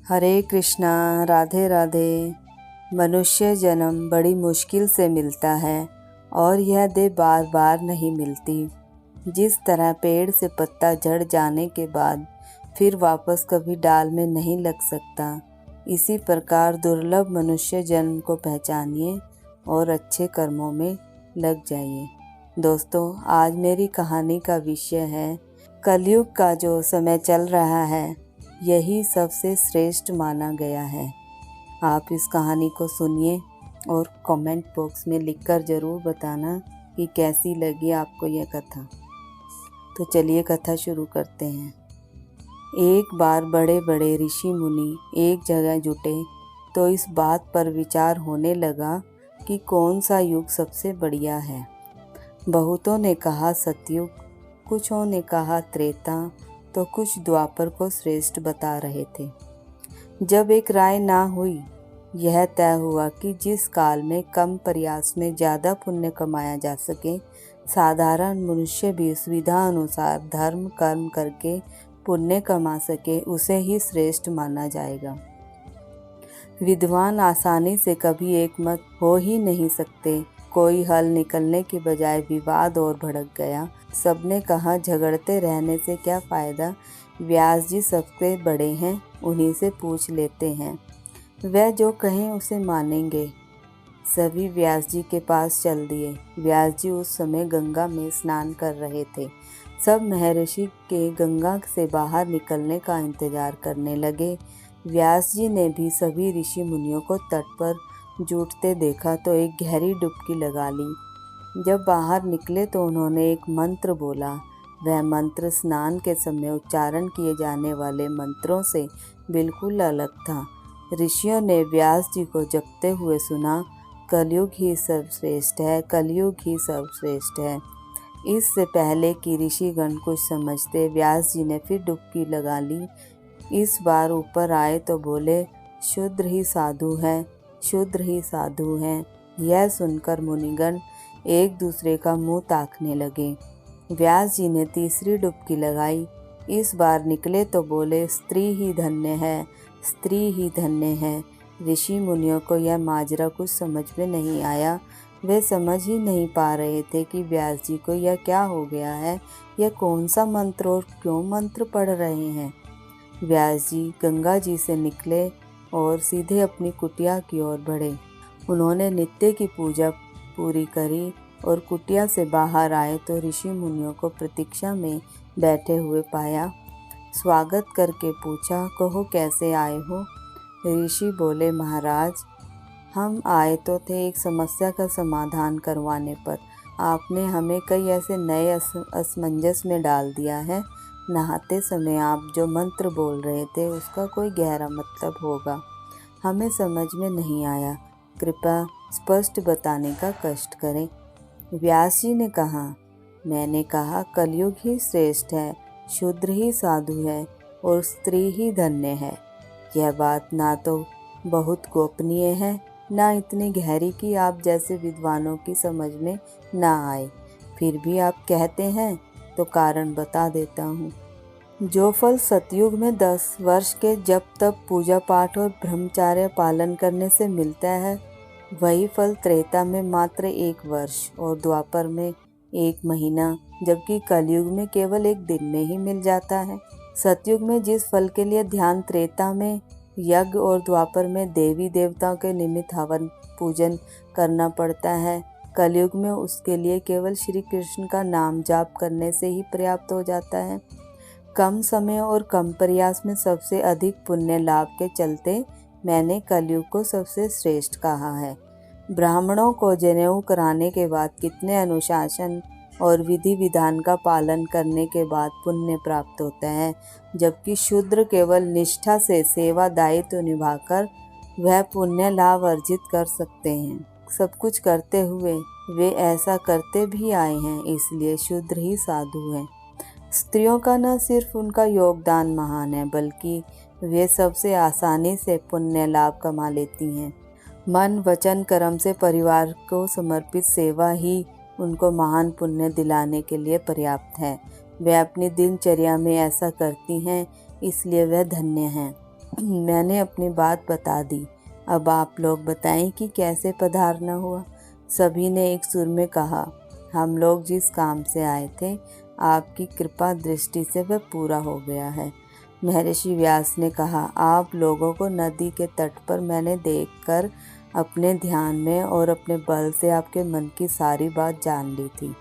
हरे कृष्णा। राधे राधे। मनुष्य जन्म बड़ी मुश्किल से मिलता है और यह देह बार बार नहीं मिलती। जिस तरह पेड़ से पत्ता झड़ जाने के बाद फिर वापस कभी डाल में नहीं लग सकता, इसी प्रकार दुर्लभ मनुष्य जन्म को पहचानिए और अच्छे कर्मों में लग जाइए। दोस्तों, आज मेरी कहानी का विषय है कलयुग का जो समय चल रहा है यही सबसे श्रेष्ठ माना गया है। आप इस कहानी को सुनिए और कमेंट बॉक्स में लिखकर ज़रूर बताना कि कैसी लगी आपको यह कथा। तो चलिए कथा शुरू करते हैं। एक बार बड़े बड़े ऋषि मुनि एक जगह जुटे तो इस बात पर विचार होने लगा कि कौन सा युग सबसे बढ़िया है। बहुतों ने कहा सतयुग, कुछों ने कहा त्रेता, तो कुछ द्वापर को श्रेष्ठ बता रहे थे। जब एक राय ना हुई, यह तय हुआ कि जिस काल में कम प्रयास में ज़्यादा पुण्य कमाया जा सके, साधारण मनुष्य भी सुविधा अनुसार धर्म कर्म करके पुण्य कमा सके, उसे ही श्रेष्ठ माना जाएगा। विद्वान आसानी से कभी एक मत हो ही नहीं सकते। कोई हल निकलने के बजाय विवाद और भड़क गया। सबने कहा झगड़ते रहने से क्या फ़ायदा, व्यास जी सबसे बड़े हैं, उन्हीं से पूछ लेते हैं, वह जो कहें उसे मानेंगे। सभी व्यास जी के पास चल दिए। व्यास जी उस समय गंगा में स्नान कर रहे थे। सब महर्षि के गंगा से बाहर निकलने का इंतजार करने लगे। व्यास जी ने भी सभी ऋषि मुनियों को तट पर जुटते देखा तो एक गहरी डुबकी लगा ली। जब बाहर निकले तो उन्होंने एक मंत्र बोला। वह मंत्र स्नान के समय उच्चारण किए जाने वाले मंत्रों से बिल्कुल अलग था। ऋषियों ने व्यास जी को जपते हुए सुना, कलयुग ही सर्वश्रेष्ठ है, कलयुग ही सर्वश्रेष्ठ है। इससे पहले कि ऋषिगण कुछ समझते, व्यास जी ने फिर डुबकी लगा ली। इस बार ऊपर आए तो बोले, शूद्र ही साधु है, शूद्र ही साधु हैं। यह सुनकर मुनिगण एक दूसरे का मुंह ताकने लगे। व्यास जी ने तीसरी डुबकी लगाई। इस बार निकले तो बोले, स्त्री ही धन्य है, स्त्री ही धन्य है। ऋषि मुनियों को यह माजरा कुछ समझ में नहीं आया। वे समझ ही नहीं पा रहे थे कि व्यास जी को यह क्या हो गया है, यह कौन सा मंत्र और क्यों मंत्र पढ़ रहे हैं। व्यास जी गंगा जी से निकले और सीधे अपनी कुटिया की ओर बढ़े। उन्होंने नित्य की पूजा पूरी करी और कुटिया से बाहर आए तो ऋषि मुनियों को प्रतीक्षा में बैठे हुए पाया। स्वागत करके पूछा, कहो कैसे आए हो। ऋषि बोले, महाराज, हम आए तो थे एक समस्या का समाधान करवाने पर आपने हमें कई ऐसे नए असमंजस में डाल दिया है। नहाते समय आप जो मंत्र बोल रहे थे उसका कोई गहरा मतलब होगा, हमें समझ में नहीं आया, कृपया स्पष्ट बताने का कष्ट करें। व्यास जी ने कहा, मैंने कहा कलयुग ही श्रेष्ठ है, शूद्र ही साधु है और स्त्री ही धन्य है। यह बात ना तो बहुत गोपनीय है, ना इतनी गहरी कि आप जैसे विद्वानों की समझ में ना आए। फिर भी आप कहते हैं तो कारण बता देता हूँ। जो फल सतयुग में 10 वर्ष के जप तप पूजा पाठ और ब्रह्मचार्य पालन करने से मिलता है, वही फल त्रेता में मात्र 1 वर्ष और द्वापर में 1 महीना, जबकि कलयुग में केवल 1 दिन में ही मिल जाता है। सतयुग में जिस फल के लिए ध्यान त्रेता में यज्ञ और द्वापर में देवी देवताओं के निमित्त हवन पूजन करना पड़ता है, कलयुग में उसके लिए केवल श्री कृष्ण का नाम जाप करने से ही पर्याप्त हो जाता है। कम समय और कम प्रयास में सबसे अधिक पुण्य लाभ के चलते मैंने कलयुग को सबसे श्रेष्ठ कहा है। ब्राह्मणों को जनेऊ कराने के बाद कितने अनुशासन और विधि विधान का पालन करने के बाद पुण्य प्राप्त होता है, जबकि शूद्र केवल निष्ठा से सेवा दायित्व निभाकर वह पुण्य लाभ अर्जित कर सकते हैं। सब कुछ करते हुए वे ऐसा करते भी आए हैं, इसलिए शूद्र ही साधु हैं। स्त्रियों का न सिर्फ उनका योगदान महान है, बल्कि वे सबसे आसानी से पुण्य लाभ कमा लेती हैं। मन वचन कर्म से परिवार को समर्पित सेवा ही उनको महान पुण्य दिलाने के लिए पर्याप्त है। वे अपनी दिनचर्या में ऐसा करती हैं, इसलिए वह धन्य हैं। मैंने अपनी बात बता दी। अब आप लोग बताएं कि कैसे पधारना हुआ। सभी ने एक सुर में कहा, हम लोग जिस काम से आए थे, आपकी कृपा दृष्टि से वह पूरा हो गया है। महर्षि व्यास ने कहा, आप लोगों को नदी के तट पर मैंने देखकर अपने ध्यान में और अपने बल से आपके मन की सारी बात जान ली थी।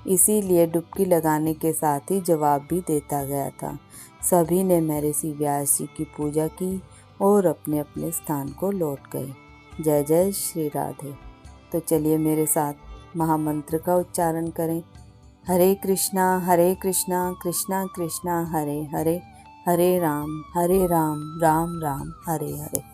इसीलिए डुबकी लगाने के साथ ही जवाब भी देता गया था। सभी ने महर्षि व्यास जी की पूजा की और अपने अपने स्थान को लौट गए। जय जय श्री राधे। तो चलिए मेरे साथ महामंत्र का उच्चारण करें। हरे कृष्णा कृष्णा कृष्णा हरे हरे, हरे राम राम राम हरे हरे।